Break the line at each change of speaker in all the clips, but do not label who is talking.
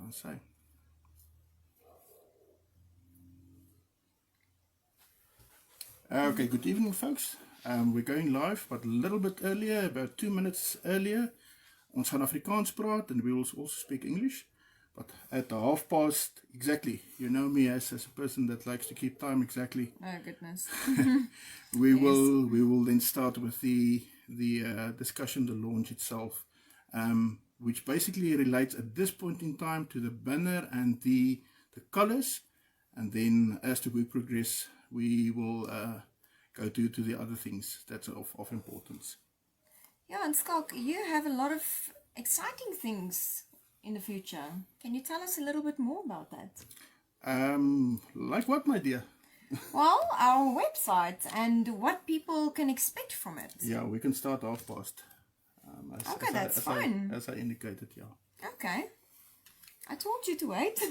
I say? Okay, good evening, folks. We're going live, but a little bit earlier, about 2 minutes earlier. Ons gaan Afrikaans praat, and we will also speak English. But at the 1:30, exactly, you know me as a person that likes to keep time exactly.
Oh goodness.
we will then start with the discussion, the launch itself, which basically relates at this point in time to the banner and the colors, and then as we progress, we will go to the other things that's of importance.
Yeah, and Schalk, you have a lot of exciting things in the future. Can you tell us a little bit more about that?
Like what, my dear?
Well, our website and what people can expect from it.
Yeah, we can start 1:30.
Okay, that's fine.
As I indicated, yeah.
Okay. I told you to wait.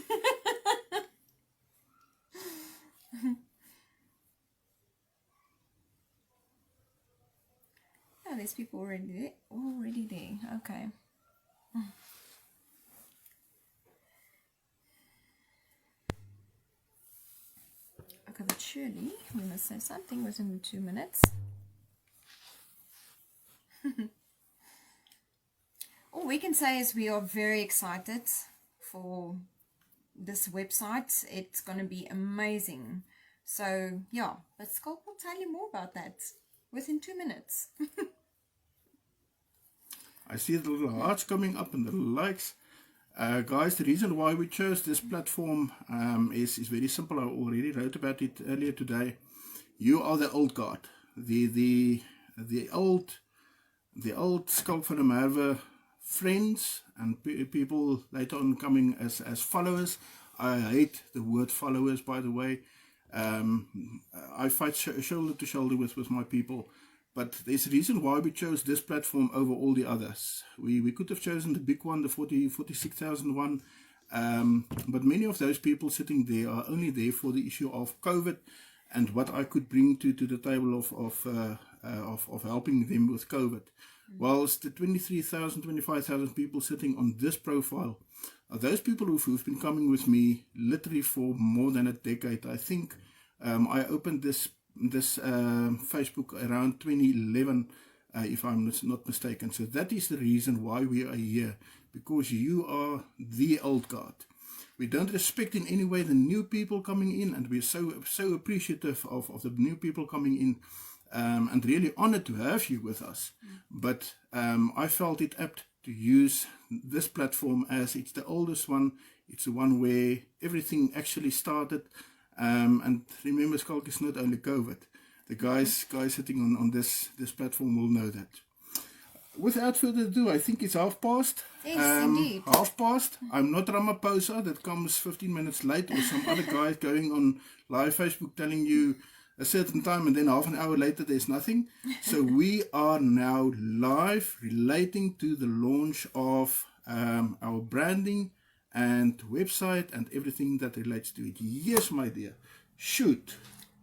Oh, there's people already there. Okay. Okay, but surely we must say something within 2 minutes. All we can say is we are very excited for this website. It's going to be amazing. So, yeah, but Schalk will tell you more about that within 2 minutes.
I see the little hearts coming up and the likes. Guys, the reason why we chose this platform is very simple. I already wrote about it earlier today. You are the old guard, the old Schalk van der Merwe friends and people later on coming as followers. I hate the word followers, by the way. I fight shoulder to shoulder with my people. But there's a reason why we chose this platform over all the others. We could have chosen the big one, the 46,000 one. But many of those people sitting there are only there for the issue of COVID and what I could bring to the table of helping them with COVID. Whilst the 23,000, 25,000 people sitting on this profile are those people who've been coming with me literally for more than a decade. I think I opened this Facebook around 2011, if I'm not mistaken. So that is the reason why we are here, because you are the old guard. We don't respect in any way the new people coming in, and we're so appreciative of the new people coming in, and really honored to have you with us. But I felt it apt to use this platform as it's the oldest one. It's the one where everything actually started. And remember, Schalk is not only COVID. The guys sitting on this platform will know that. Without further ado, I think it's 1:30.
Yes, indeed.
1:30. I'm not Ramaphosa that comes 15 minutes late, or some other guy going on live Facebook telling you a certain time and then half an hour later there's nothing. So we are now live relating to the launch of our branding and website and everything that relates to it. Yes, my dear. Shoot.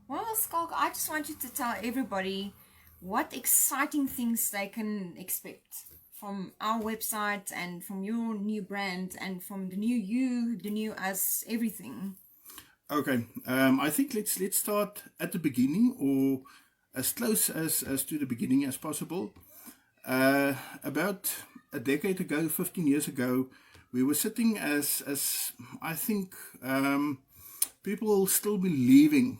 Well, Schalk, I just want you to tell everybody what exciting things they can expect from our website and from your new brand and from the new you, the new us, everything.
Okay, I think let's start at the beginning, or as close as to the beginning as possible. About a decade ago, 15 years ago, we were sitting as I think people still believing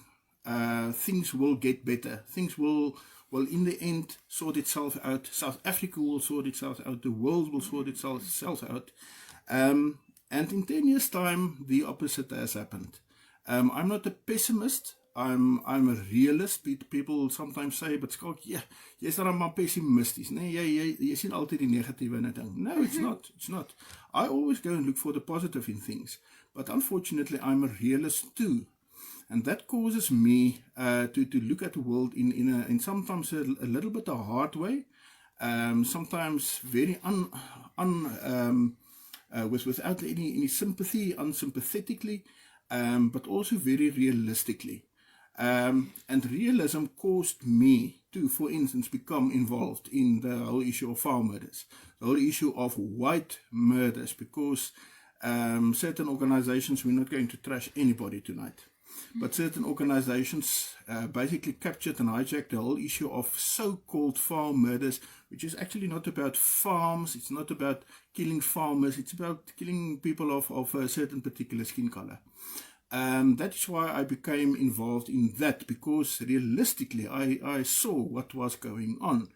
things will get better. Things will in the end sort itself out. South Africa will sort itself out. The world will sort itself out. And in 10 years' time, the opposite has happened. I'm not a pessimist. I'm a realist. People sometimes say, but Schalk, yeah, jy's dan maar pessimisties. Nee, jy sien altyd die negatiewe in 'n ding. No, it's not. It's not. I always go and look for the positive in things. But unfortunately, I'm a realist too. And that causes me to look at the world in sometimes a little bit a hard way. Sometimes very without any sympathy, unsympathetically, but also very realistically. And realism caused me to, for instance, become involved in the whole issue of farm murders, the whole issue of white murders, because certain organizations, we're not going to trash anybody tonight, but certain organizations basically captured and hijacked the whole issue of so-called farm murders, which is actually not about farms, it's not about killing farmers, it's about killing people of a certain particular skin color. That is why I became involved in that, because realistically I saw what was going on.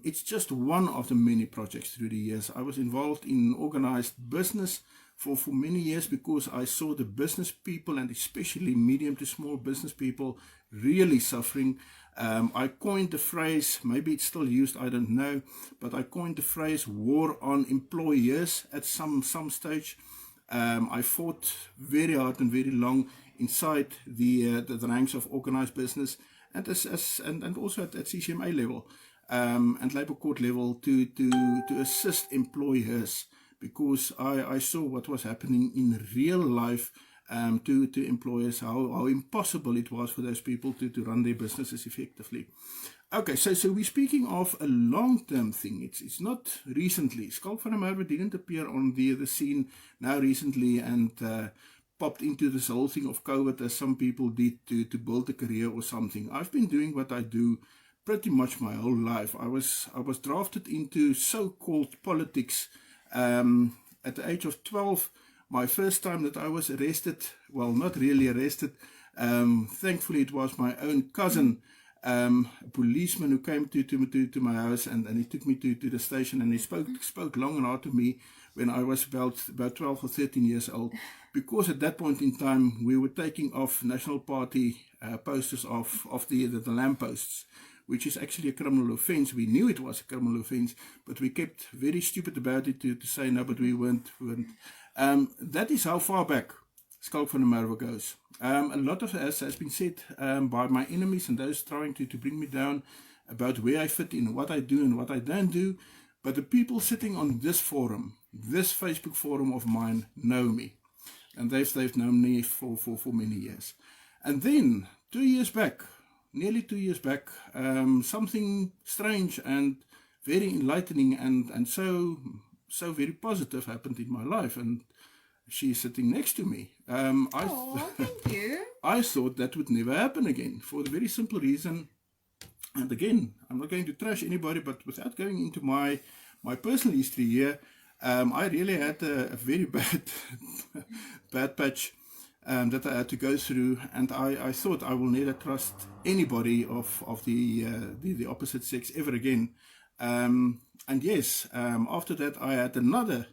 It's just one of the many projects through the years. I was involved in organized business for many years, because I saw the business people, and especially medium to small business people, really suffering. I coined the phrase, maybe it's still used, I don't know, but I coined the phrase war on employers at some stage. I fought very hard and very long inside the ranks of organized business, and and also at CCMA level and Labour Court level to assist employers, because I saw what was happening in real life to employers, how impossible it was for those people to run their businesses effectively. Okay, so we're speaking of a long-term thing. It's not recently. Schalk van der Merwe didn't appear on the scene now recently and popped into this whole thing of COVID as some people did to build a career or something. I've been doing what I do pretty much my whole life. I was drafted into so-called politics at the age of 12. My first time that I was arrested, well, not really arrested. Thankfully, it was my own cousin, a policeman, who came to my house, and he took me to the station, and he spoke long and hard to me when I was about 12 or 13 years old, because at that point in time we were taking off National Party posters of the lampposts, which is actually a criminal offense. We knew it was a criminal offense, but we kept very stupid about it to say no, but we weren't. That is how far back Schalk van der Merwe goes. A lot of us has been said by my enemies and those trying to bring me down about where I fit in, what I do and what I don't do. But the people sitting on this forum, this Facebook forum of mine, know me. And they've known me for many years. And then, 2 years back, nearly 2 years back, something strange and very enlightening and so very positive happened in my life, and she's sitting next to me.
Thank you.
I thought that would never happen again, for the very simple reason, and again, I'm not going to trash anybody, but without going into my personal history here, I really had a very bad patch that I had to go through, and I thought I will never trust anybody of the opposite sex ever again. And yes, after that I had another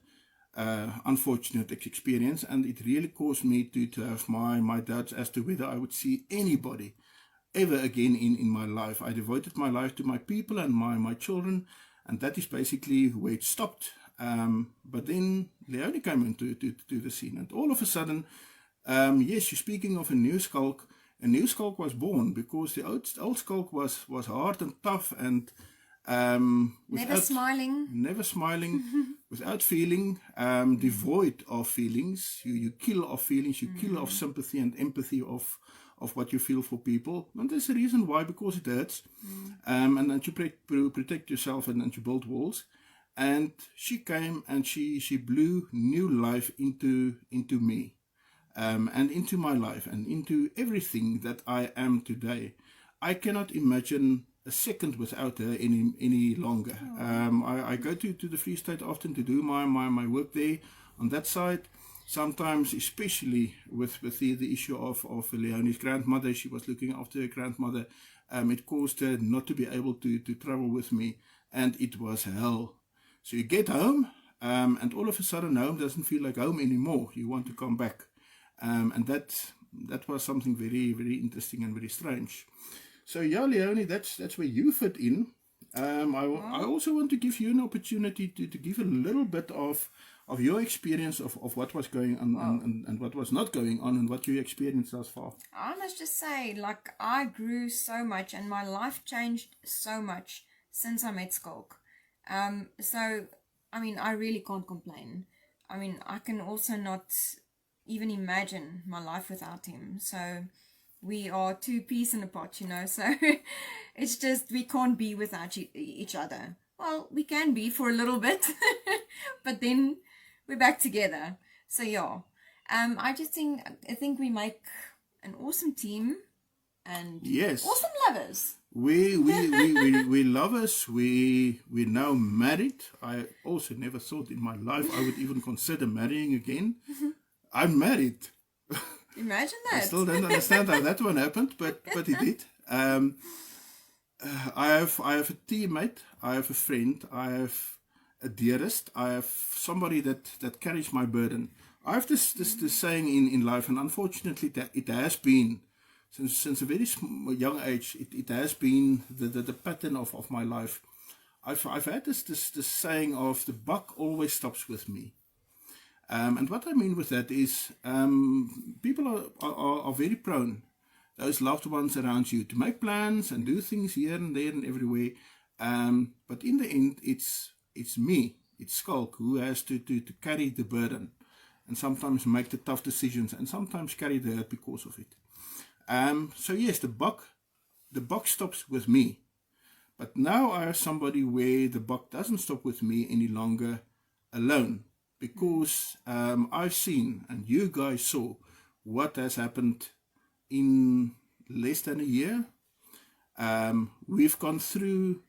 unfortunate experience, and it really caused me to have my doubts as to whether I would see anybody ever again in my life. I devoted my life to my people and my children, and that is basically where it stopped. But then Leonie came into the scene, and all of a sudden, yes, you're speaking of a new Schalk. A new Schalk was born, because the old Schalk was hard and tough and
never
smiling, without feeling, devoid of feelings. You kill off feelings, you kill off sympathy and empathy of what you feel for people. And there's a reason why, because it hurts. And then you protect yourself and you build walls. And she came and she blew new life into me, and into my life and into everything that I am today. I cannot imagine a second without her any longer. I go to the Free State often to do my work there on that side. Sometimes, especially with the issue of Leonie's grandmother, she was looking after her grandmother. It caused her not to be able to travel with me, and it was hell. So you get home, and all of a sudden home doesn't feel like home anymore. You want to come back. And that was something very, very interesting and very strange. So yeah, Leonie, that's where you fit in. I also want to give you an opportunity to give a little bit of your experience of what was going on and what was not going on, and what you experienced thus far.
I must just say, like, I grew so much and my life changed so much since I met Schalk. So, I mean, I really can't complain. I mean, I can also not even imagine my life without him. So we are two peas in a pot, you know, so it's just, we can't be without each other. Well, we can be for a little bit, but then we're back together. So yeah, I think we make an awesome team and
Yes.
awesome lovers.
We lovers. We now married. I also never thought in my life I would even consider marrying again. I'm married.
Imagine
I
that.
still don't understand how that one happened, but it did. I have a teammate. I have a friend. I have a dearest. I have somebody that carries my burden. I have this saying in life, and unfortunately, that it has been since a very young age. It has been the pattern of my life. I've had this saying of the buck always stops with me. And what I mean with that is people are very prone, those loved ones around you, to make plans and do things here and there and everywhere. But in the end, it's me, it's Schalk, who has to carry the burden and sometimes make the tough decisions and sometimes carry the hurt because of it. So yes, the buck stops with me. But now I have somebody where the buck doesn't stop with me any longer alone. Because I've seen, and you guys saw, what has happened in less than a year. We've gone through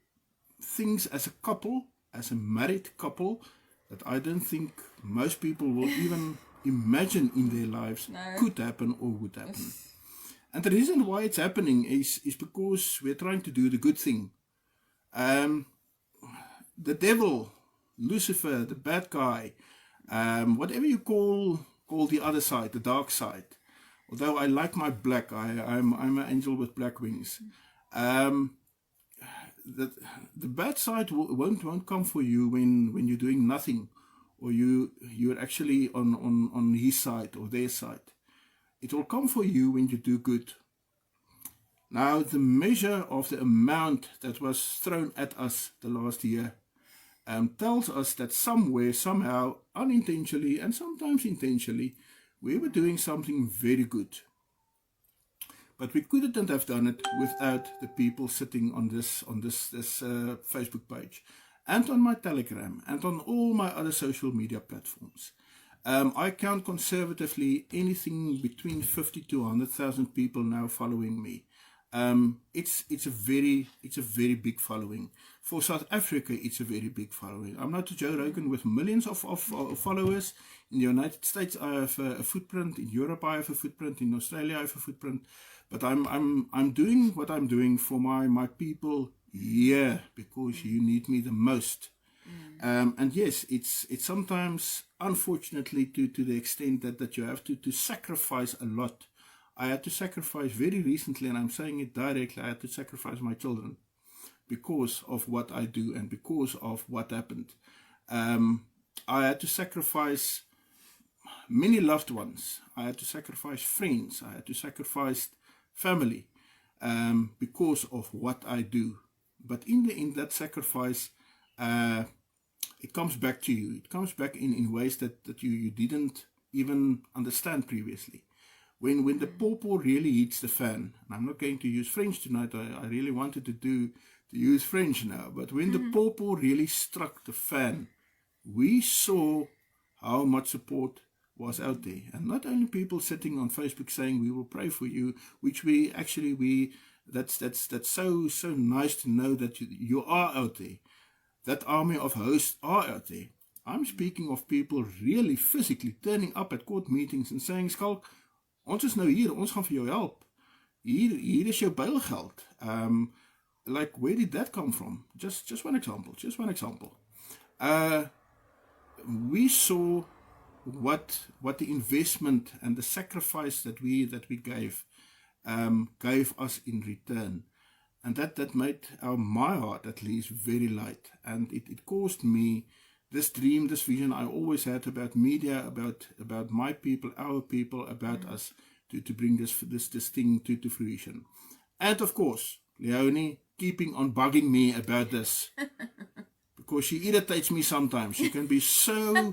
things as a couple, as a married couple, that I don't think most people will even imagine in their lives could happen or would happen. And the reason why it's happening is because we're trying to do the good thing. The devil, Lucifer, the bad guy, whatever you call the other side, the dark side. Although I like my black, I'm an angel with black wings. The bad side won't come for you when you're doing nothing, or you're actually on his side or their side. It will come for you when you do good. Now, the measure of the amount that was thrown at us the last year tells us that somewhere, somehow, unintentionally and sometimes intentionally, we were doing something very good. But we couldn't have done it without the people sitting on this Facebook page, and on my Telegram, and on all my other social media platforms. I count conservatively anything between 50 to 100,000 people now following me. It's a very big following. For South Africa, it's a very big following. I'm not a Joe Rogan with millions of followers. In the United States, I have a footprint. In Europe, I have a footprint. In Australia, I have a footprint. But I'm doing what I'm doing for my people here, because you need me the most. And yes, it's sometimes, unfortunately, to the extent that you have to sacrifice a lot. I had to sacrifice very recently, and I'm saying it directly, I had to sacrifice my children because of what I do and because of what happened. I had to sacrifice many loved ones. I had to sacrifice friends. I had to sacrifice family because of what I do. But in the end, that sacrifice, it comes back to you. It comes back in ways that you didn't even understand previously. When the pawpaw really hits the fan, and I'm not going to use French tonight, I really wanted to use French now, but when the pawpaw really struck the fan, we saw how much support was out there. And not only people sitting on Facebook saying we will pray for you, which that's so nice to know that you are out there. That army of hosts are out there. I'm speaking of people really physically turning up at court meetings and saying, Schalk, ons is nou hier, ons gaan vir jou help. Hier is jou bailgeld. Like, where did that come from? Just one example. We saw what the investment and the sacrifice that we gave us in return. And that made my heart, at least, very light. And it caused me this dream, this vision I always had about media, about my people, our people, about us, to bring this thing to fruition. And of course, Leonie keeping on bugging me about this. Because she irritates me sometimes. She can be so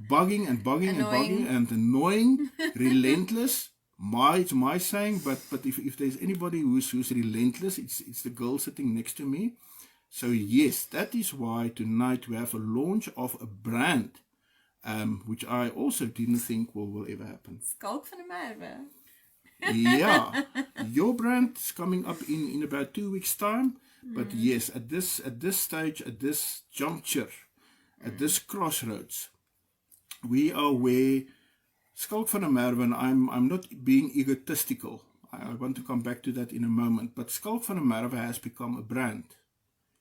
bugging and annoying, relentless. It's my saying, but if there's anybody who's relentless, it's the girl sitting next to me. So yes, that is why tonight we have a launch of a brand. which I also didn't think will ever happen.
Schalk van der Merwe.
Yeah, your brand is coming up in about 2 weeks' time. But yes, at this stage, at this juncture, at this crossroads, we are where Schalk van der Merwe, and I'm not being egotistical. I want to come back to that in a moment. But Schalk van der Merwe has become a brand.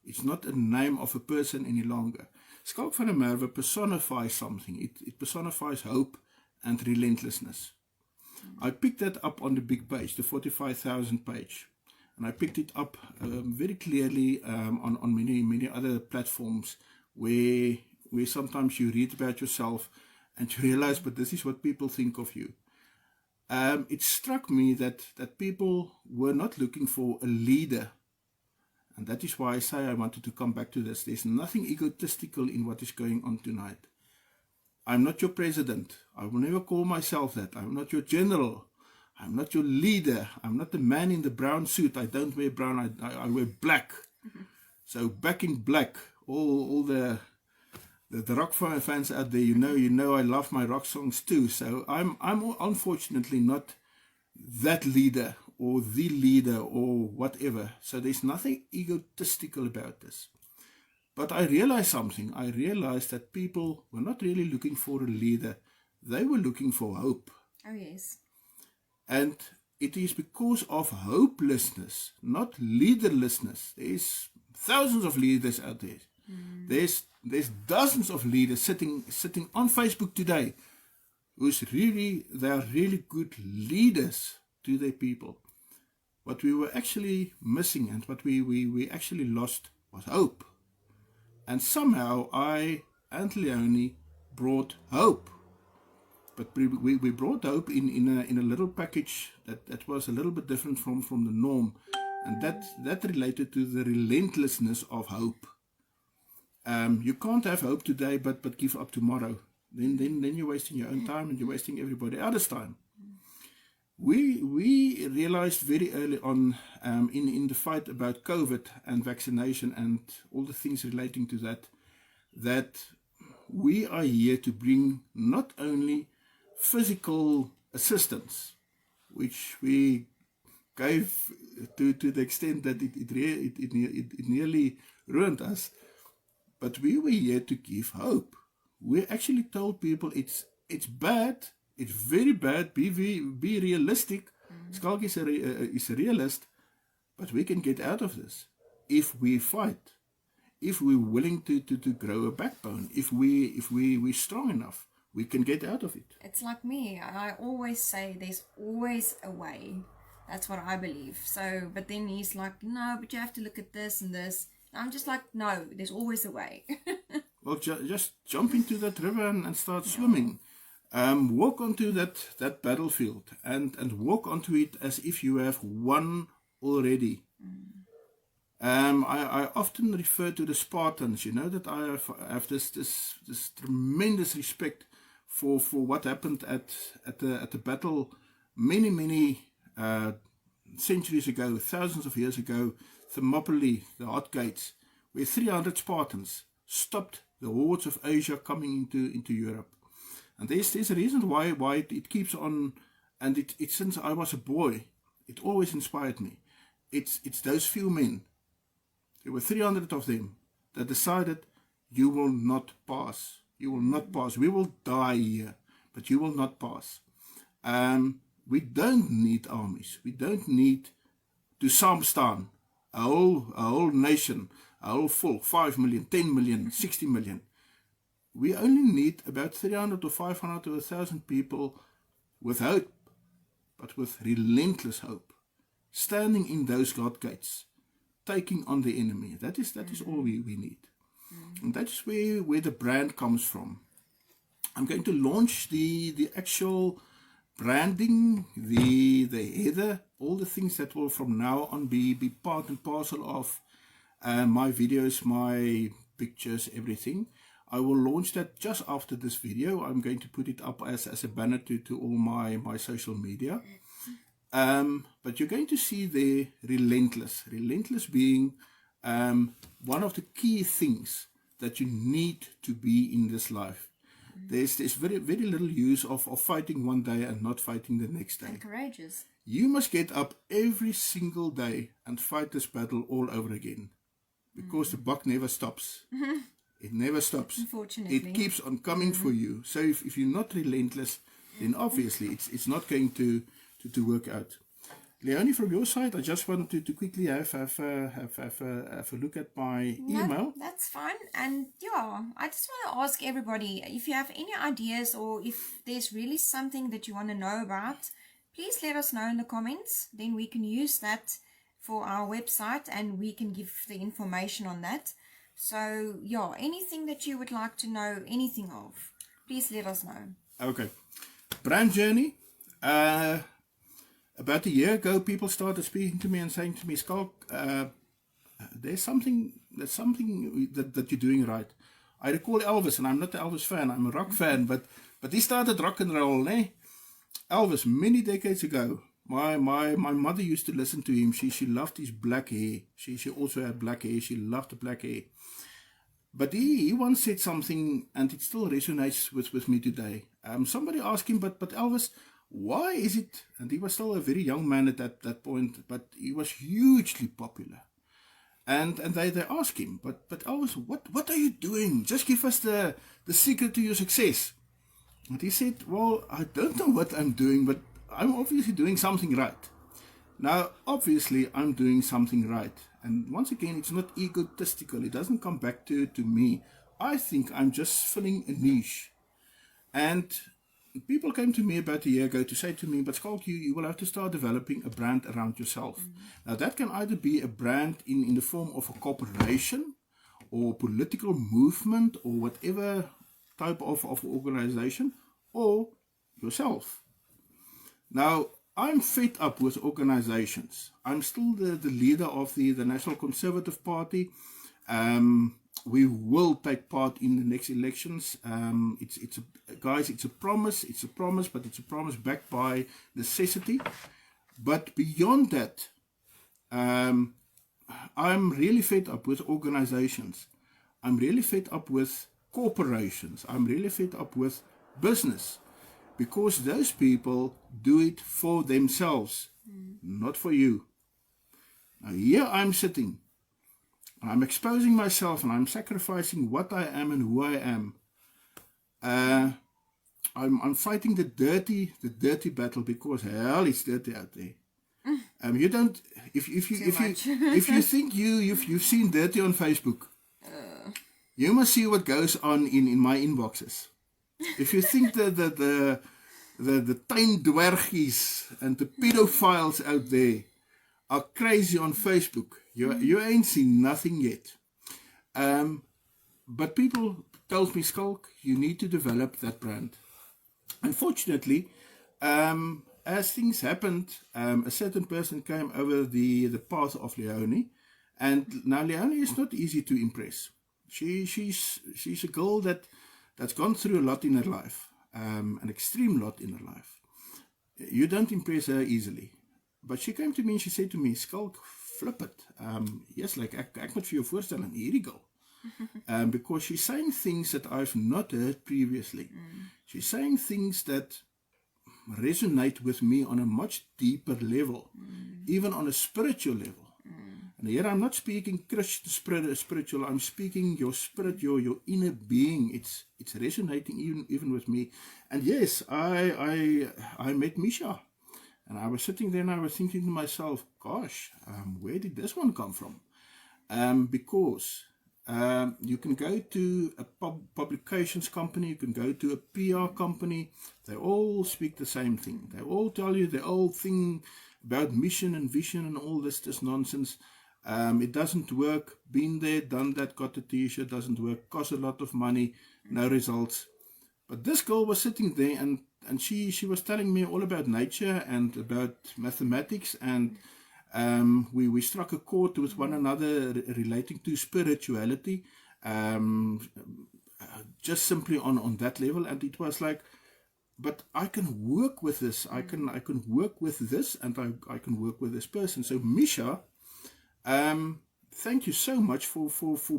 It's not a name of a person any longer. Schalk van der Merwe personifies something. It personifies hope and relentlessness. I picked that up on the big page, the 45,000 page. And I picked it up very clearly on many other platforms where sometimes you read about yourself and you realize, but this is what people think of you. It struck me that people were not looking for a leader. And that is why I say I wanted to come back to this. There's nothing egotistical in what is going on tonight. I'm not your president. I will never call myself that. I'm not your general. I'm not your leader. I'm not the man in the brown suit. I don't wear brown. I wear black. So back in black. All the rock fans out there, you know I love my rock songs too. So I'm unfortunately not that leader or the leader or whatever. So there's nothing egotistical about this. But I realized something. I realized that people were not really looking for a leader. They were looking for hope.
Oh, yes.
And it is because of hopelessness, not leaderlessness. There's thousands of leaders out there. There's dozens of leaders sitting on Facebook today they are really good leaders to their people. What we were actually missing and what we actually lost was hope. And somehow I and Leonie brought hope. But we brought hope in a little package that was a little bit different from the norm. And that related to the relentlessness of hope. You can't have hope today but give up tomorrow. Then you're wasting your own time and you're wasting everybody else's time. We realized very early on in the fight about COVID and vaccination and all the things relating to that we are here to bring not only physical assistance, which we gave to the extent that it nearly ruined us, but we were here to give hope. We actually told people it's bad. It's very bad. Be realistic. Schalk is a realist, but we can get out of this if we fight, if we're willing to grow a backbone, if we're strong enough, we can get out of it.
It's like me. I always say there's always a way. That's what I believe. So, but then he's like, no, but you have to look at this and this. I'm just like, no, there's always a way.
Well, just jump into that river and start swimming. Walk onto that battlefield and walk onto it as if you have won already. I often refer to the Spartans. You know that I have this tremendous respect for what happened at the battle many centuries ago, thousands of years ago, Thermopylae, the Hot Gates, where 300 Spartans stopped the hordes of Asia coming into Europe. And there's a reason why it keeps on, and it since I was a boy, it always inspired me. It's those few men. There were 300 of them that decided, you will not pass. You will not pass. We will die here, but you will not pass. We don't need armies. We don't need to samstaan, a whole nation, a whole folk, 5 million, 10 million, 60 million. We only need about 300 or 500 or 1,000 people with hope, but with relentless hope, standing in those floodgates, taking on the enemy. That is all we need. And that's where the brand comes from. I'm going to launch the actual branding, the header, all the things that will from now on be part and parcel of my videos, my pictures, everything. I will launch that just after this video. I'm going to put it up as a banner to all my social media. But you're going to see there Relentless. Relentless being one of the key things that you need to be in this life. There's very, very little use of fighting one day and not fighting the next day.
And courageous.
You must get up every single day and fight this battle all over again. Because the buck never stops. It never stops.
Unfortunately.
It keeps on coming for you. So if you're not relentless, then obviously it's not going to work out. Leonie, from your side, I just wanted to quickly have a look at my email.
No, that's fine. And yeah, I just want to ask everybody, if you have any ideas or if there's really something that you want to know about, please let us know in the comments. Then we can use that for our website and we can give the information on that. So yeah, anything that you would like to know anything of, please let us know. Okay.
Brand journey. About a year ago, people started speaking to me and saying to me, Schalk, there's something that you're doing right. I recall Elvis, and I'm not an Elvis fan, I'm a rock fan, but he started rock and roll, eh? Elvis, many decades ago. My mother used to listen to him. She loved his black hair. She also had black hair. She loved the black hair. But he once said something, and it still resonates with me today. Somebody asked him, but Elvis, why is it, and he was still a very young man at that point, but he was hugely popular. And they asked him, but Elvis, what are you doing? Just give us the secret to your success. And he said, well, I don't know what I'm doing, but I'm obviously doing something right. Now, obviously, I'm doing something right. And once again, it's not egotistical. It doesn't come back to me. I think I'm just filling a niche. And people came to me about a year ago to say to me, but Schalk, you will have to start developing a brand around yourself. Now, that can either be a brand in the form of a corporation or political movement or whatever type of organization, or yourself. Now, I'm fed up with organizations. I'm still the leader of the National Conservative Party. We will take part in the next elections. Guys, it's a promise, but it's a promise backed by necessity. But beyond that, I'm really fed up with organizations. I'm really fed up with corporations. I'm really fed up with business, because those people do it for themselves, not for you. Now here I'm sitting, I'm exposing myself, and I'm sacrificing what I am and who I am. I'm fighting the dirty battle, because hell, it's dirty out there. You don't. If you think you've seen dirty on Facebook, you must see what goes on in my inboxes. If you think the tuindwergies and the pedophiles out there are crazy on Facebook, you ain't seen nothing yet. But people told me, Schalk, you need to develop that brand. Unfortunately, as things happened, a certain person came over the path of Leonie, and now Leonie is not easy to impress. She's a girl that's gone through a lot in her life, an extreme lot in her life. You don't impress her easily. But she came to me and she said to me, Schalk, flip it. Yes, like ek moet vir jou voorstel aan hierdie girl. Because she's saying things that I've not heard previously. She's saying things that resonate with me on a much deeper level, even on a spiritual level. And here I'm not speaking Christian spiritual, I'm speaking your spirit, your inner being. It's resonating even with me. And yes, I met Misha, and I was sitting there and I was thinking to myself, gosh, where did this one come from? Because you can go to a publications company, you can go to a PR company, they all speak the same thing. They all tell you the old thing about mission and vision and all this nonsense. It doesn't work, been there, done that, got a t-shirt, doesn't work, costs a lot of money, no results. But this girl was sitting there and she was telling me all about nature and about mathematics, and we struck a chord with one another relating to spirituality, just simply on that level. And it was like, but I can work with this, I can work with this, and I can work with this person. So Misha, thank you so much for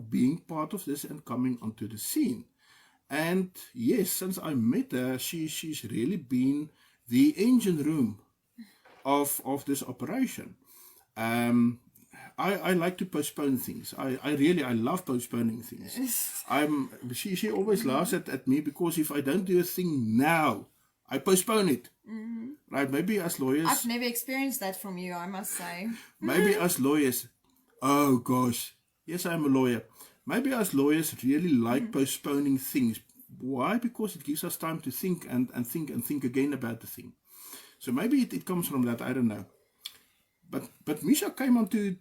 being part of this and coming onto the scene. And yes, since I met her, she's really been the engine room of this operation. I like to postpone things. I love postponing things. She always laughs at me because if I don't do a thing now, I postpone it. Right? Maybe as lawyers,
I've never experienced that from you, I must say.
maybe as lawyers, oh gosh, yes, I'm a lawyer. Maybe as lawyers really like postponing things. Why? Because it gives us time to think and think again about the thing. So maybe it comes from that. I don't know. But Misha came onto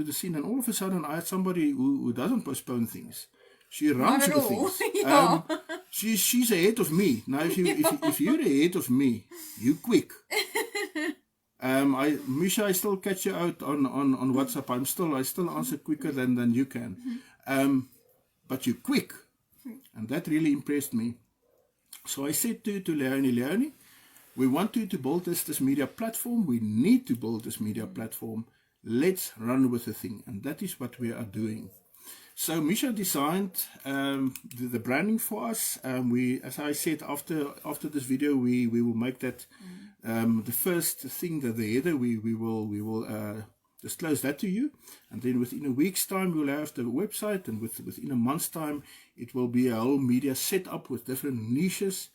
the scene, and all of a sudden I had somebody who doesn't postpone things. She runs
Not at
with
all.
things.
Yeah.
She's ahead of me. Now if you're ahead of me, you quick. Misha, I still catch you out on WhatsApp. I still answer quicker than you can. But you quick. And that really impressed me. So I said to Leonie, we want to build this media platform. We need to build this media platform. Let's run with the thing. And that is what we are doing. So Misha designed the branding for us. As I said, after this video, we will make that the first thing, that the header, we will disclose that to you. And then within a week's time, we'll have the website. And within a month's time, it will be a whole media set up with different niches.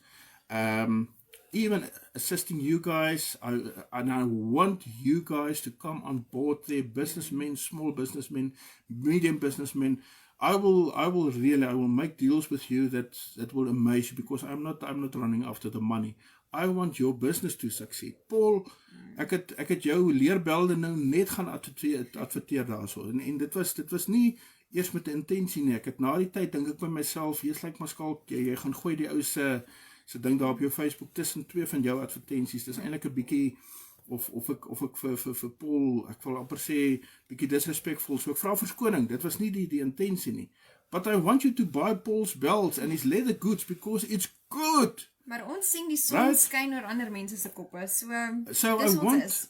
Even assisting you guys, and I want you guys to come on board there, businessmen, small businessmen, medium businessmen. I will make deals with you that will amaze you, because I'm not running after the money. I want your business to succeed. Paul, ek het jou leerbelde nou net gaan adverteer daarso. En dit was nie eers met 'n intensie nie. Ek het na die tyd dink ek by myself, jy's like maar Schalk, jy gaan gooi die ou se ding daar op jou Facebook tussen twee van jou advertensies. Dis eintlik 'n bietjie of ek vir Paul, ek wil amper sê bietjie disrespectful. So ek vra verskoning. Dit was nie die intensie nie. But I want you to buy Paul's belts and his leather goods because it's good.
Maar ons sien die son skyn oor ander mense se koppe. So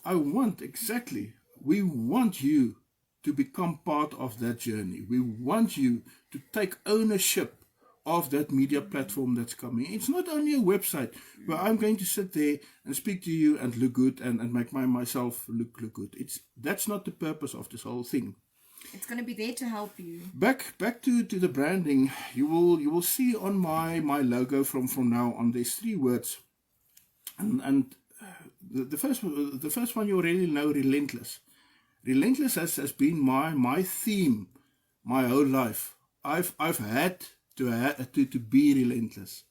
I want exactly. We want you to become part of that journey. We want you to take ownership of that media platform that's coming. It's not only a website where I'm going to sit there and speak to you and look good and make myself look good. That's not the purpose of this whole thing.
It's going to be there to help you.
Back to the branding. You will see on my logo from now on, there's 3 words, and the first one you already know, Relentless. Relentless has been my theme my whole life. I've had to be relentless.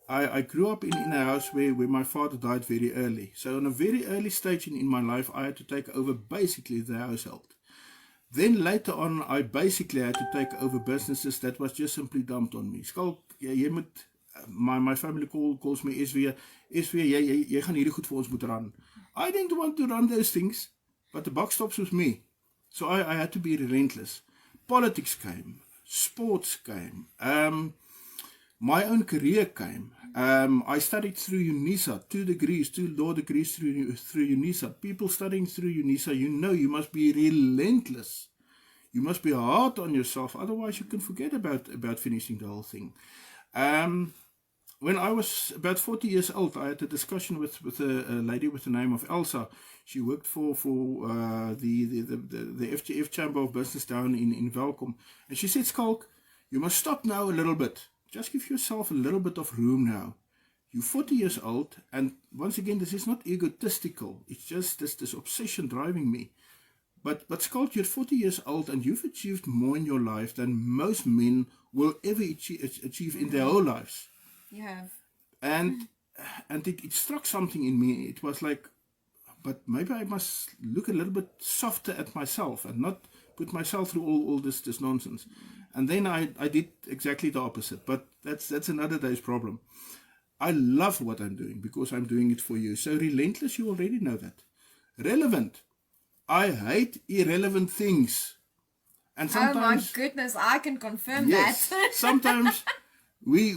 I grew up in a house where my father died very early. So on a very early stage in my life, I had to take over basically the household. Then later on, I basically had to take over businesses that was just simply dumped on me. Schalk, my family calls me SW, jy gaan hierdie goed vir ons moet run. I didn't want to run those things, but the buck stops with me. So I had to be relentless. Politics came. Sports came. My own career came. I studied through UNISA, 2 law degrees through UNISA. People studying through UNISA, you must be relentless. You must be hard on yourself, otherwise you can forget about finishing the whole thing. When I was about 40 years old, I had a discussion with a lady with the name of Elsa. She worked for the FGF Chamber of Business down in Welkom. And she said, Schalk, you must stop now a little bit. Just give yourself a little bit of room now. You're 40 years old, and once again, this is not egotistical. It's just this obsession driving me. But Schalk, you're 40 years old, and you've achieved more in your life than most men will ever achieve in their whole lives.
You have.
And it struck something in me. It was like, but maybe I must look a little bit softer at myself and not put myself through all this nonsense. And then I did exactly the opposite. But that's another day's problem. I love what I'm doing because I'm doing it for you. So relentless, you already know that. Relevant. I hate irrelevant things. And sometimes,
oh my goodness, I can confirm
yes,
that.
Sometimes we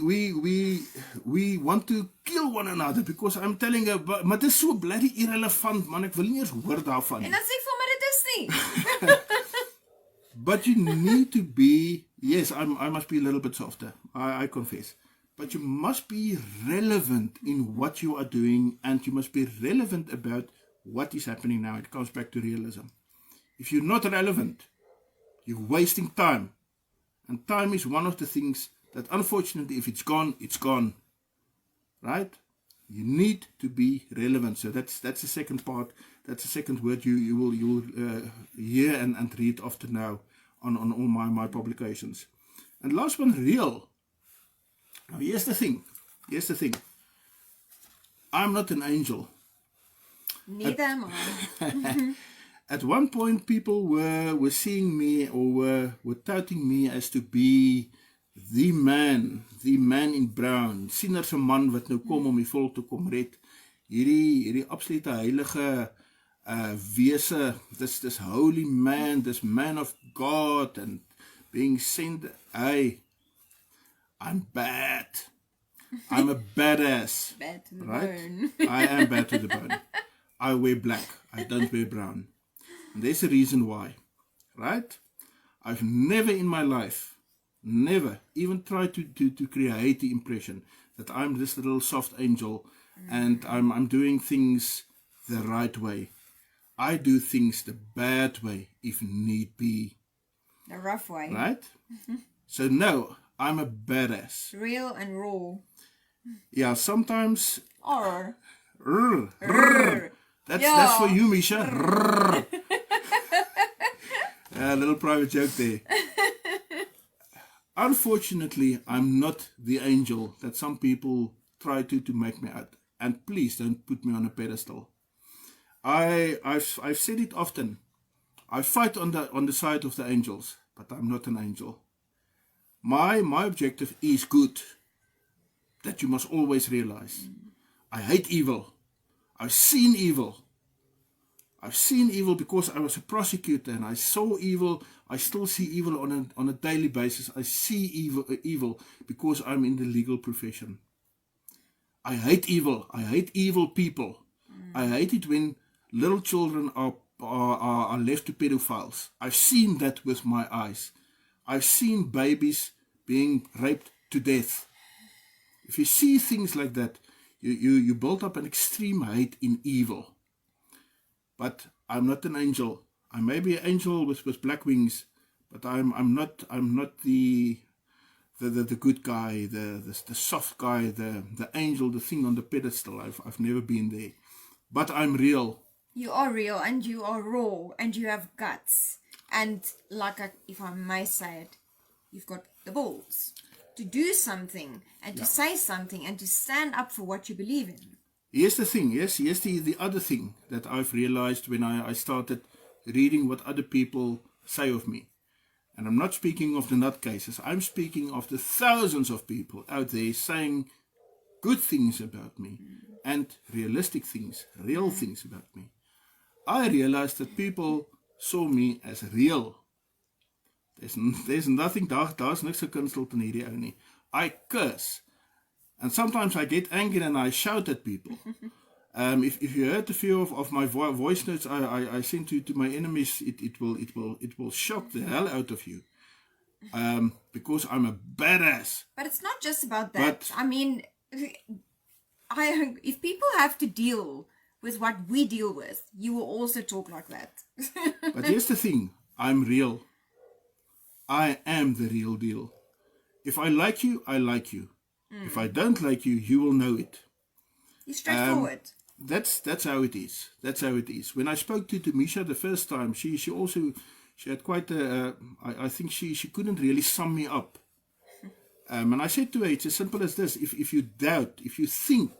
want to kill one another because I'm telling her, maar dit is so bloody irrelevant, man, ek wil nie eens hoor daarvan.
En dan sê ek vir my dit is nie.
But you need to be, yes, I must be a little bit softer, I confess. but you must be relevant in what you are doing, and you must be relevant about what is happening now. It comes back to realism. If you're not relevant, you're wasting time. And time is one of the things that, unfortunately, if it's gone, it's gone. Right? You need to be relevant. So that's the second part. That's the second word you will hear and read often now on all my publications. And last one, real. Now here's the thing. I'm not an angel.
Neither am I.
At one point, people were seeing me, or were touting me as to be the man in brown. Sien er 'n man wat nou kom om die volk te kom red. Hierdie absolute heilige wese, this holy man, this man of God, and being sent. Hey, I'm bad. I'm a badass.
Bad to the
right?
bone.
I am bad to the bone. I wear black. I don't wear brown. And there's a reason why. Right? I've never in my life, never even tried to create the impression that I'm this little soft angel and I'm doing things the right way. I do things the bad way if need be.
The rough way.
Right? So no, I'm a badass.
Real and raw.
Yeah, sometimes.
Or.
That's for you, Misha. A little private joke there. Unfortunately, I'm not the angel that some people try to make me out. And please don't put me on a pedestal. I've said it often. I fight on the side of the angels, but I'm not an angel. My objective is good. That you must always realize. I hate evil. I've seen evil. I've seen evil because I was a prosecutor and I saw evil. I still see evil on a daily basis. I see evil because I'm in the legal profession. I hate evil. I hate evil people. I hate it when little children are left to pedophiles. I've seen that with my eyes. I've seen babies being raped to death. If you see things like that, you build up an extreme hate in evil. But I'm not an angel. I may be an angel with black wings, but I'm not the good guy, the soft guy, the angel, the thing on the pedestal. I've never been there. But I'm real.
You are real and you are raw and you have guts. And if I may say it, you've got the balls to do something and to say something and to stand up for what you believe in.
Here's the thing, here's the other thing that I've realized when I started reading what other people say of me. And I'm not speaking of the nutcases, I'm speaking of the thousands of people out there saying good things about me and realistic things, real things about me. I realized that people saw me as real. There's nothing, daar's niks gekunseld in hierdie ou nie. I curse. And sometimes I get angry and I shout at people. If you heard a few of my voice notes I send to my enemies, it will shock the hell out of you. Because I'm a badass.
But it's not just about that. I mean, if people have to deal with what we deal with, you will also talk like that.
But here's the thing, I'm real. I am the real deal. If I like you, I like you. If I don't like you, you will know it.
You're straightforward.
That's how it is. That's how it is. When I spoke to Misha the first time, she had quite a, I think she couldn't really sum me up. And I said to her, it's as simple as this. If you doubt, if you think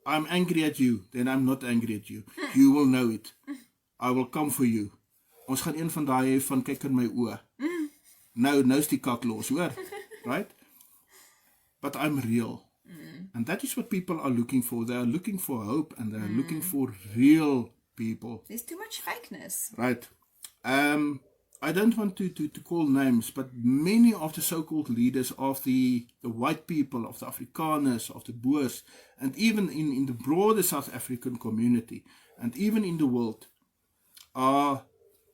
I'm angry at you, then I'm not angry at you. You will know it. I will come for you. Ons gaan een van daai hê van kyk in my oë. Nou's die kak los, hoor. Right? But I'm real. And that is what people are looking for. They are looking for hope and they are looking for real people.
There's too much fakeness.
Right. I don't want to call names, but many of the so-called leaders of the white people, of the Afrikaners, of the Boers, and even in the broader South African community, and even in the world, are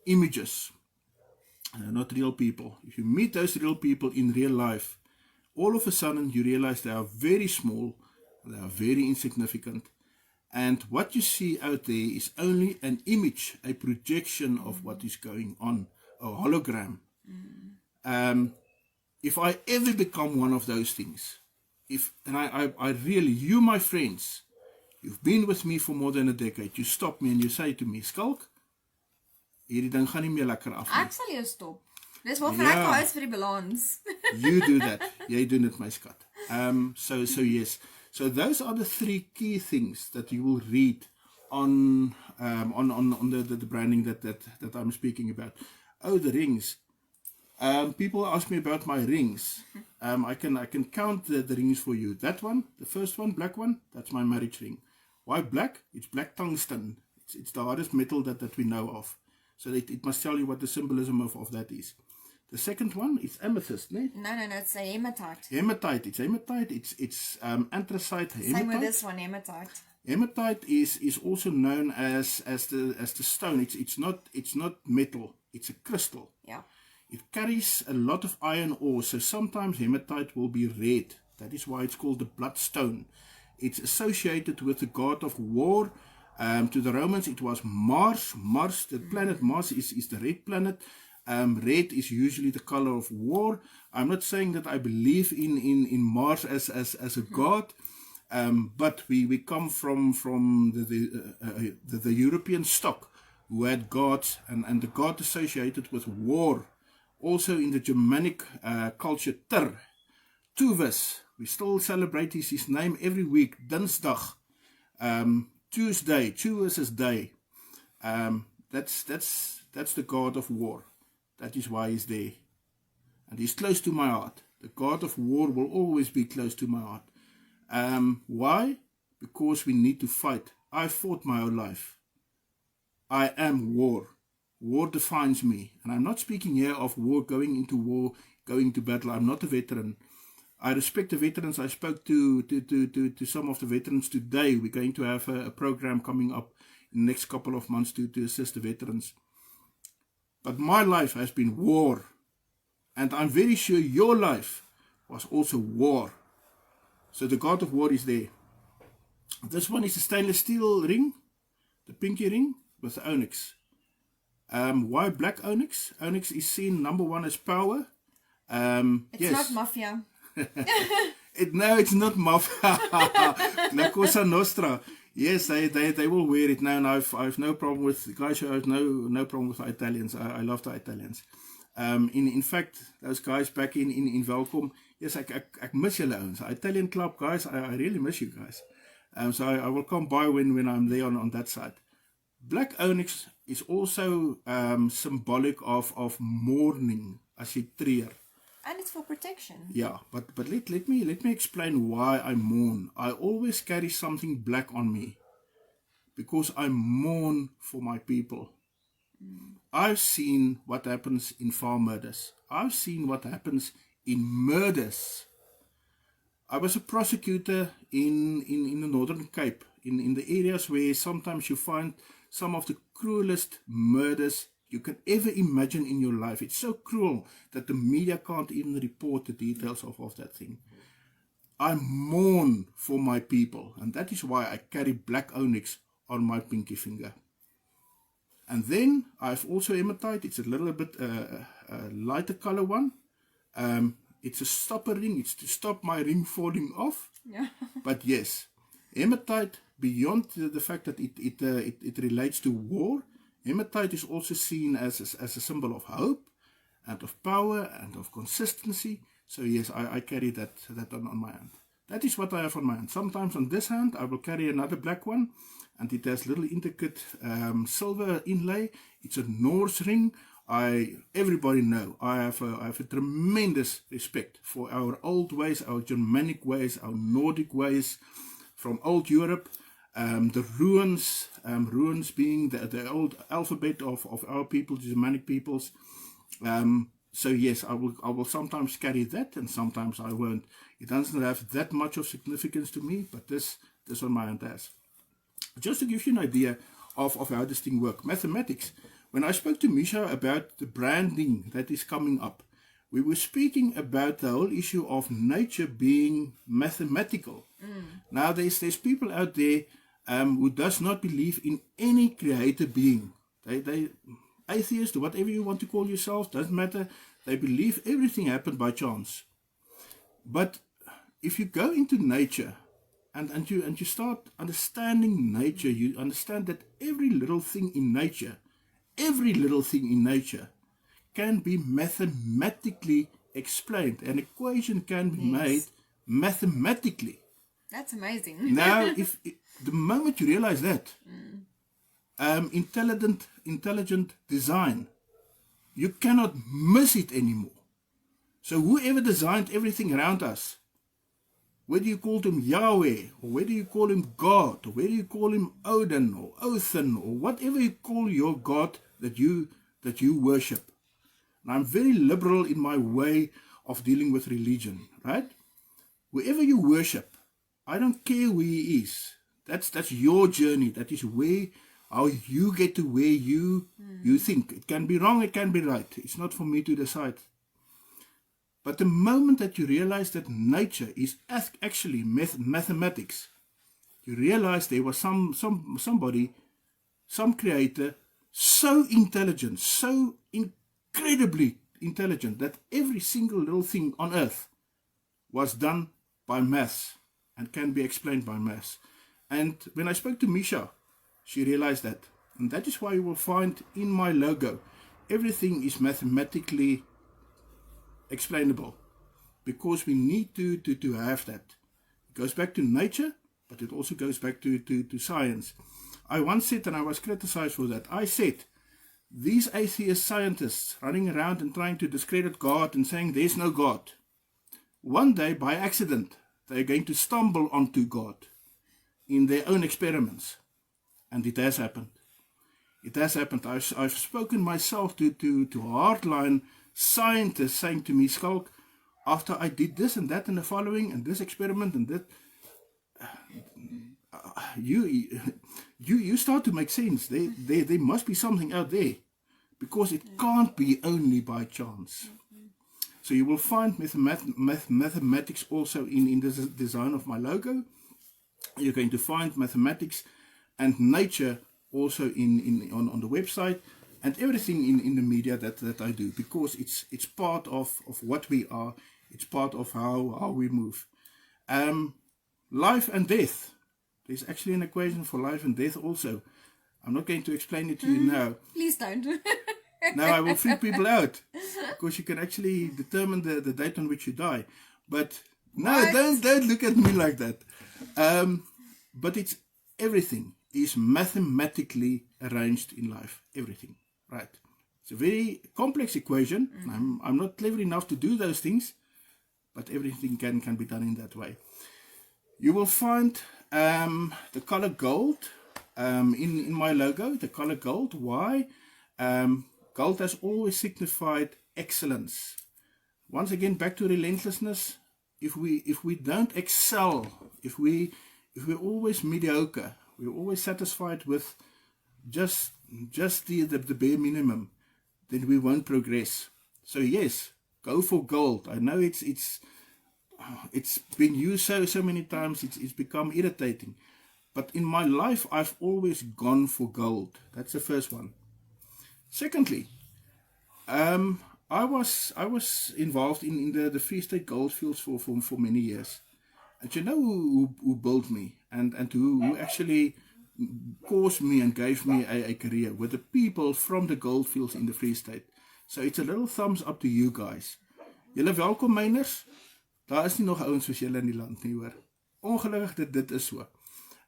images. Not real people. If you meet those real people in real life, all of a sudden you realize they are very small, they are very insignificant. And what you see out there is only an image, a projection of what is going on, a hologram. If I ever become one of those things, I really, you, my friends, you've been with me for more than a decade, you stop me and you say to me, Schalk, hierdie ding gaan nie meer lekker af nie.
Ek sal jou stop. Dis wat vir ek huis vir die balans.
You do that. Jy doen dit, my skat. So yes. So those are the 3 key things that you will read on the branding that I'm speaking about. Oh, the rings. People ask me about my rings. I can count the rings for you. That one, the first one, black one, that's my marriage ring. Why black? It's black tungsten. It's the hardest metal that we know of. So it must tell you what the symbolism of that is. The second one is amethyst, ne?
No, it's a hematite.
Hematite. It's hematite. It's anthracite hematite.
Same with this one, hematite.
Hematite is also known as the stone. It's not metal. It's a crystal.
Yeah.
It carries a lot of iron ore, so sometimes hematite will be red. That is why it's called the bloodstone. It's associated with the god of war. To the Romans, it was Mars. Mars, the planet Mars is the red planet. Red is usually the color of war. I'm not saying that I believe in Mars as a god, but we come from the European stock who had gods and the god associated with war. Also in the Germanic culture, Tuvis. We still celebrate his name every week. Dinsdag, Tuesday, Tuvis' day. That's the god of war. That is why he's there. And he's close to my heart. The god of war will always be close to my heart. Why? Because we need to fight. I fought my whole life. I am war. War defines me. And I'm not speaking here of war, going into war, going to battle. I'm not a veteran. I respect the veterans. I spoke to some of the veterans today. We're going to have a program coming up in the next couple of months to assist the veterans. But my life has been war. And I'm very sure your life was also war. So the god of war is there. This one is a stainless steel ring. The pinky ring with the onyx. Why black onyx? Onyx is seen, number 1, as power.
It's not mafia.
No, it's not mafia. La Cosa Nostra. Yes, they will wear it now, and I've no problem with guys. I have no problem with the Italians. I love the Italians. In fact, those guys back in Welkom. Yes, I miss you, ouens. Italian club guys. I really miss you guys. So I will come by when I'm there on that side. Black onyx is also symbolic of mourning, as jy treur.
And it's for protection.
Yeah, but let me explain why I mourn. I always carry something black on me because I mourn for my people. I've seen what happens in farm murders. I've seen what happens in murders. I was a prosecutor in the Northern Cape, in the areas where sometimes you find some of the cruelest murders you can ever imagine in your life. It's so cruel that the media can't even report the details of that thing. I mourn for my people, and that is why I carry black onyx on my pinky finger. And then I've also hematite. It's a little bit lighter color one. It's a stopper ring. It's to stop my ring falling off.
Yeah.
But yes, hematite, beyond the fact that it relates to war, hematite is also seen as a symbol of hope and of power and of consistency. So yes, I carry that on my hand. That is what I have on my hand. Sometimes on this hand, I will carry another black one, and it has little intricate silver inlay. It's a Norse ring. Everybody know I have a tremendous respect for our old ways, our Germanic ways, our Nordic ways from old Europe. The runes being the old alphabet of our people, the Germanic peoples. So yes, I will sometimes carry that, and sometimes I won't. It doesn't have that much of significance to me, but this on my hand has. Just to give you an idea of how this thing works. Mathematics. When I spoke to Misha about the branding that is coming up, we were speaking about the whole issue of nature being mathematical. Now, there's people out there who does not believe in any creator being. They atheists, whatever you want to call yourself, doesn't matter. They believe everything happened by chance. But if you go into nature and you start understanding nature, you understand that every little thing in nature can be mathematically explained. An equation can be made mathematically.
That's amazing.
Now, if the moment you realize that, intelligent design, you cannot miss it anymore. So whoever designed everything around us, whether you call him Yahweh, or whether you call him God, or whether you call him Odin, or Othin, or whatever you call your God that you worship. And I'm very liberal in my way of dealing with religion, right? Whoever you worship, I don't care who he is. That's your journey. That is how you get to where you think. It can be wrong, it can be right. It's not for me to decide. But the moment that you realize that nature is actually mathematics, you realize there was somebody, some creator, so intelligent, so incredibly intelligent, that every single little thing on earth was done by maths and can be explained by maths. And when I spoke to Misha, she realized that. And that is why you will find in my logo, everything is mathematically explainable, because we need to have that. It goes back to nature, but it also goes back to science. I once said, and I was criticized for that, I said, these atheist scientists running around and trying to discredit God and saying there's no God, one day by accident they're going to stumble onto God in their own experiments. And it has happened. It has happened. I've spoken myself to hardline scientists saying to me, Schalk, after I did this and that and the following and this experiment and that, you start to make sense. There must be something out there, because it can't be only by chance. So you will find mathematics also in the design of my logo. You're going to find mathematics and nature also on the website, and everything in the media that I do, because it's part of what we are. It's part of how we move. Life and death. There's actually an equation for life and death also. I'm not going to explain it to you now.
Please don't.
Now I will freak people out, because you can actually determine the date on which you die. But no, don't look at me like that. But it's everything is mathematically arranged in life. Everything, right? It's a very complex equation. I'm not clever enough to do those things, but everything can be done in that way. You will find the color gold in my logo. The color gold. Why? Gold has always signified excellence. Once again, back to relentlessness. If we don't excel, if we're always mediocre, we're always satisfied with just the bare minimum, then we won't progress. So yes, go for gold. I know it's been used so many times, it's become irritating. But in my life, I've always gone for gold. That's the first one. Secondly, I was involved in the Free State Goldfields for many years. And you know who built me and who actually caused me and gave me a career, with the people from the goldfields in the Free State. So it's a little thumbs up to you guys. Julle welkom myners. Daar is nie nog ouens soos julle in die land nie, hoor. Ongelukkig dit is so.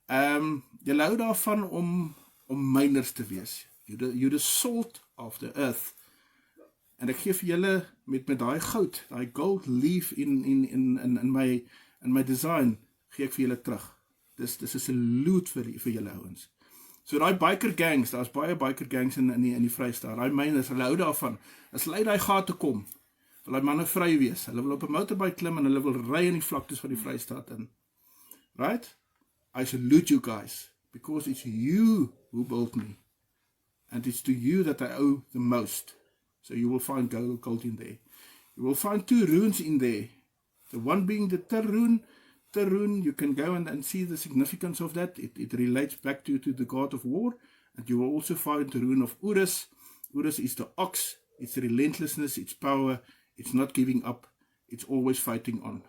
Julle hou daarvan om myners te wees. You're the salt of the earth. En ek gee vir julle met daai goud, daai gold leaf in my design, gee ek vir julle terug. Dis 'n salute vir julle ouens. So daai biker gangs, daar's baie biker gangs in die Vrystaat. Daai myners, hulle hou daarvan. As hulle uit daai gate kom, wil daai manne vry wees. Hulle wil op 'n motorbike klim en hulle wil ry in die vlaktes van die Vrystaat in. Right? I salute you guys, because it's you who built me. And it's to you that I owe the most. So you will find gold in there. You will find 2 runes in there. The one being the Ter rune. Ter rune, you can go and see the significance of that. It relates back to the god of war. And you will also find the rune of Urus. Urus is the ox. It's relentlessness, it's power, it's not giving up, it's always fighting on.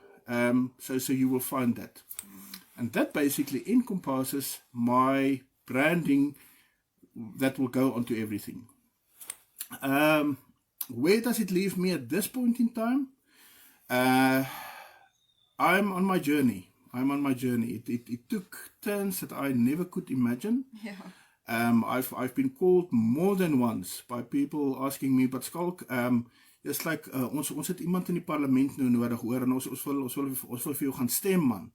So you will find that. And that basically encompasses my branding that will go onto everything. Where does it leave me at this point in time? I'm on my journey. It took turns that I never could imagine.
Yeah.
I've been called more than once by people asking me, but Schalk, it's like ons het iemand in die parlement nou nodig hoor en ons wil vir jou gaan stem, man.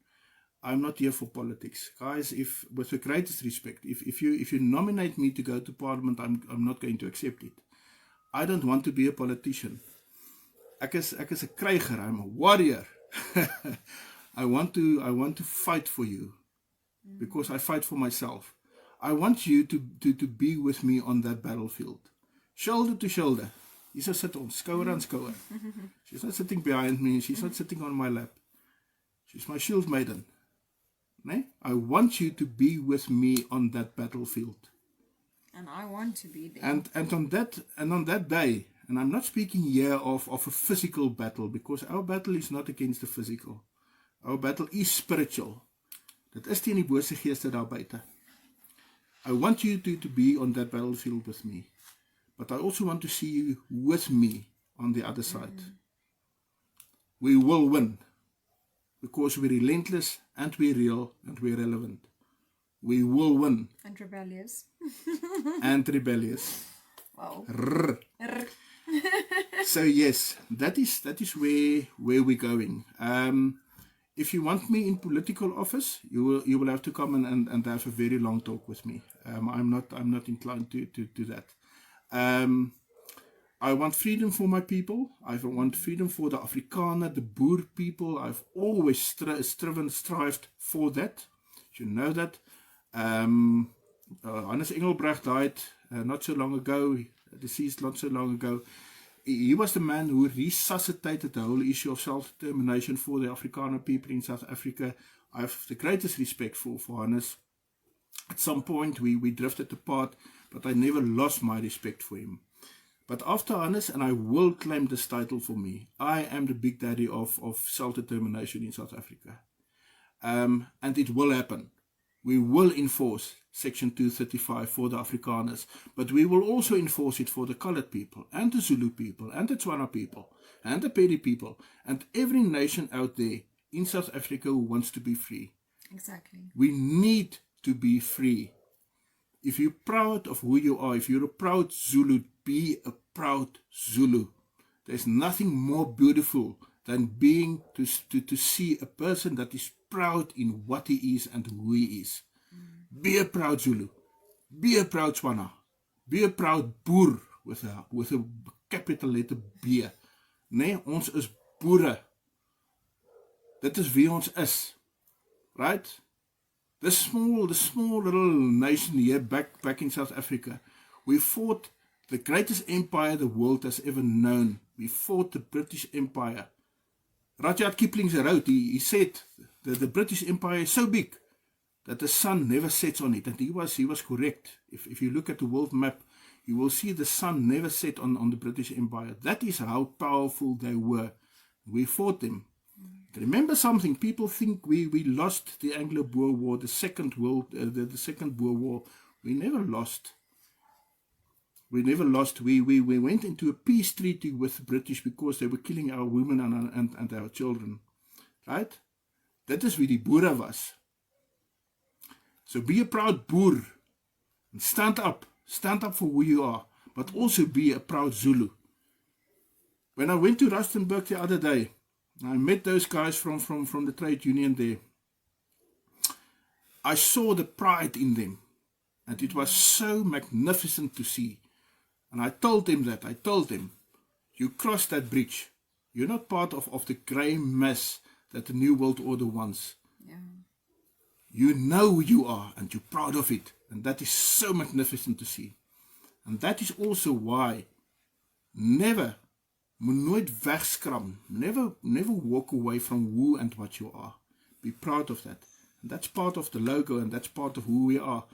I'm not here for politics, guys. If with the greatest respect, if you nominate me to go to parliament, I'm not going to accept it. I don't want to be a politician. Ek is 'n kryger. I'm a warrior. I want to fight for you because I fight for myself. I want you to be with me on that battlefield. Shoulder to shoulder. Hier sit ons, skouer aan skouer. She's not sitting behind me. She's not sitting on my lap. She's my shield maiden. Nee? I want you to be with me on that battlefield.
And I want to be there.
And on that day, and I'm not speaking here of a physical battle, because our battle is not against the physical. Our battle is spiritual. Dit is teen die bose geeste daar buite. I want you to be on that battlefield with me. But I also want to see you with me on the other side. We will win. Because we're relentless, and we're real, and we're relevant. We will win.
And rebellious.
And rebellious.
Wow.
So yes, that is where we're going. If you want me in political office, you will have to come and have a very long talk with me. I'm not inclined to that. I want freedom for my people. I want freedom for the Afrikaner, the Boer people. I've always strived for that. You know that. Hannes Engelbrecht died not so long ago, deceased not so long ago. He was the man who resuscitated the whole issue of self-determination for the Afrikaner people in South Africa. I have the greatest respect for Hannes. At some point we drifted apart, but I never lost my respect for him. But after Hannes, and I will claim this title for me, I am the big daddy of self-determination in South Africa. And it will happen. We will enforce Section 235 for the Afrikaners, but we will also enforce it for the colored people, and the Zulu people, and the Tswana people, and the Pedi people, and every nation out there in South Africa who wants to be free.
Exactly.
We need to be free. If you're proud of who you are, if you're a proud Zulu, be a proud Zulu. There's nothing more beautiful than being to see a person that is proud in what he is and who he is. Be a proud Zulu. Be a proud Tswana. Be a proud Boer with a capital letter B. Nee, ons is boere. Dit is wie ons is. Right? The small little nation here back in South Africa. We fought the greatest empire the world has ever known. We fought the British Empire. Rudyard Kipling wrote, he said that the British Empire is so big that the sun never sets on it. And he was correct. If you look at the world map, you will see the sun never set on the British Empire. That is how powerful they were. We fought them. Remember something, people think we lost the Anglo-Boer War, the second Boer War. We never lost. We went into a peace treaty with the British because they were killing our women and our children. Right? That is wie die boere was. So be a proud Boer. And stand up for who you are. But also be a proud Zulu. When I went to Rustenburg the other day, I met those guys from the trade union there. I saw the pride in them. And it was so magnificent to see. And I told them that. I told them, you crossed that bridge. You're not part of the grey mess that the New World Order wants.
Yeah.
You know who you are and you're proud of it. And that is so magnificent to see. And that is also why never Moet nooit wegskram. Never walk away from who and what you are. Be proud of that. And that's part of the logo, and that's part of who we are.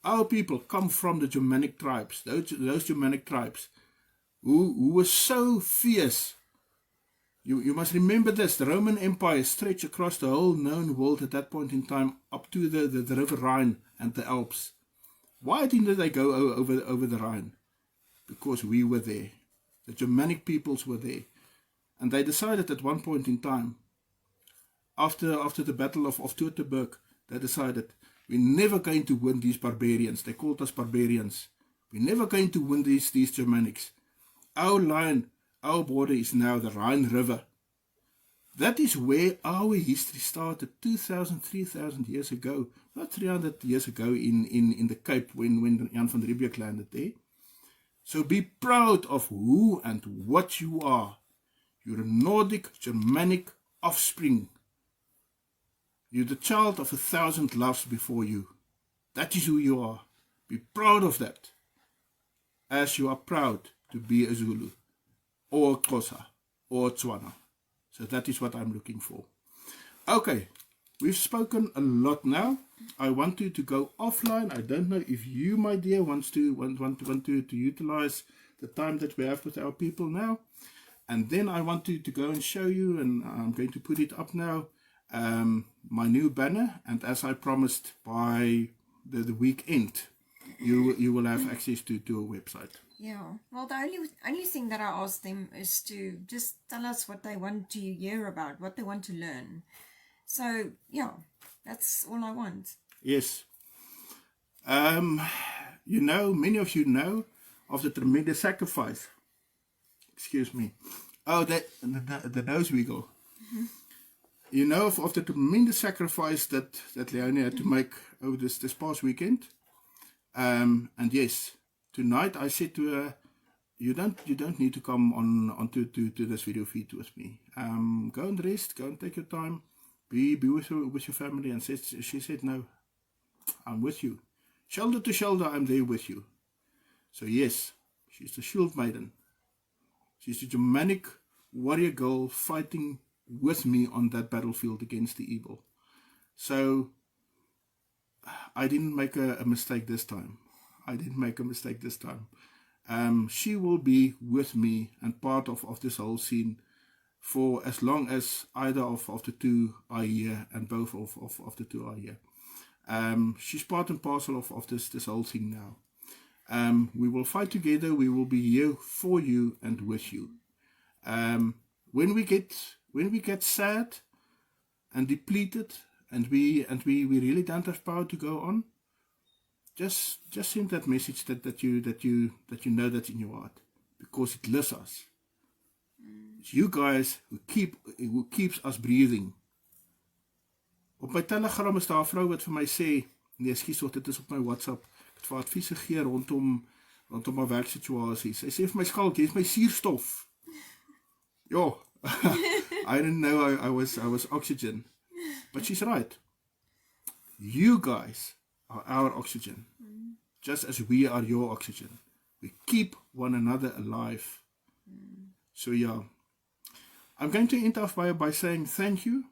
Our people come from the Germanic tribes, those Germanic tribes who were so fierce. You must remember this. The Roman Empire stretched across the whole known world at that point in time, up to the River Rhine and the Alps. Why didn't they go over the Rhine? Because we were there. The Germanic peoples were there. And they decided at one point in time, after the Battle of Teutoburg, they decided, we're never going to win these barbarians. They called us barbarians. We're never going to win these Germanics. Our line, our border is now the Rhine River. That is where our history started 2,000, 3,000 years ago. Not 300 years ago in the Cape when Jan van Riebeeck landed there. So be proud of who and what you are. You're a Nordic, Germanic offspring. You're the child of 1,000 loves before you. That is who you are. Be proud of that. As you are proud to be a Zulu, or Xhosa, or Tswana. So that is what I'm looking for. Okay, we've spoken a lot now. I want you to go offline. I don't know if you, my dear, want to utilize the time that we have with our people now. And then I want to go and show you, and I'm going to put it up now, my new banner. And as I promised, by the weekend, you will have access to a website.
Yeah. Well, the only thing that I asked them is to just tell us what they want to hear about, what they want to learn. So, yeah, that's all I want.
Yes. You know, many of you know of the tremendous sacrifice. Excuse me. Oh, the nose wiggle. Mm-hmm. You know of the tremendous sacrifice that Leonie had to make over this past weekend. And yes, tonight I said to her, you don't need to come onto this video feed with me. Go and rest, go and take your time, be with your family. And she said, no, I'm with you. Shoulder to shoulder, I'm there with you. So yes, she's the shield maiden. She's a Germanic warrior girl fighting with me on that battlefield against the evil. So I didn't make a mistake this time. She will be with me and part of this whole scene for as long as either of the two are here, and both of the two are here. She's part and parcel of this whole thing now. We will fight together. We will be here for you and with you. When we get sad and depleted, and we really don't have power to go on, just send that message that you know that's in your heart, because it lifts us. It's you guys who keeps us breathing. Op my Telegram is daar 'n vrou wat vir my sê, nee, skus, dit is op my WhatsApp. Ek het vir advies gegee rondom my werksituasies. Sy sê vir my, Schalk, jy is my suurstof. Jo. I didn't know I was oxygen. But she's right. You guys are our oxygen. Just as we are your oxygen. We keep one another alive. So yeah. I'm going to end off by saying thank you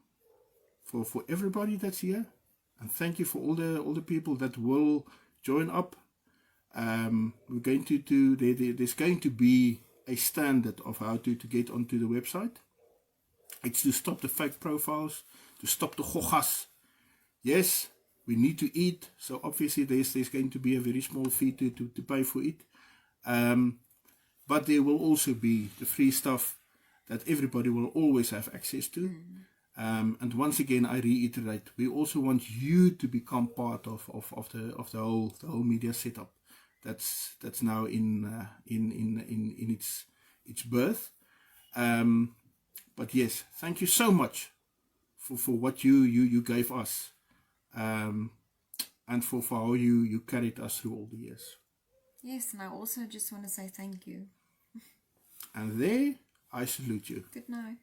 for everybody that's here. And thank you for all the people that will join up. We're going to do, there's going to be a standard of how to get onto the website. It's to stop the fake profiles, to stop the gogas. Yes, we need to eat, so obviously there's going to be a very small fee to pay for it. But there will also be the free stuff that everybody will always have access to. And once again, I reiterate, we also want you to become part of the whole media setup that's now in its birth. But yes, thank you so much for what you gave us, and for how you carried us through all the years.
Yes, and I also just want to say thank you.
And there, I salute you.
Good night.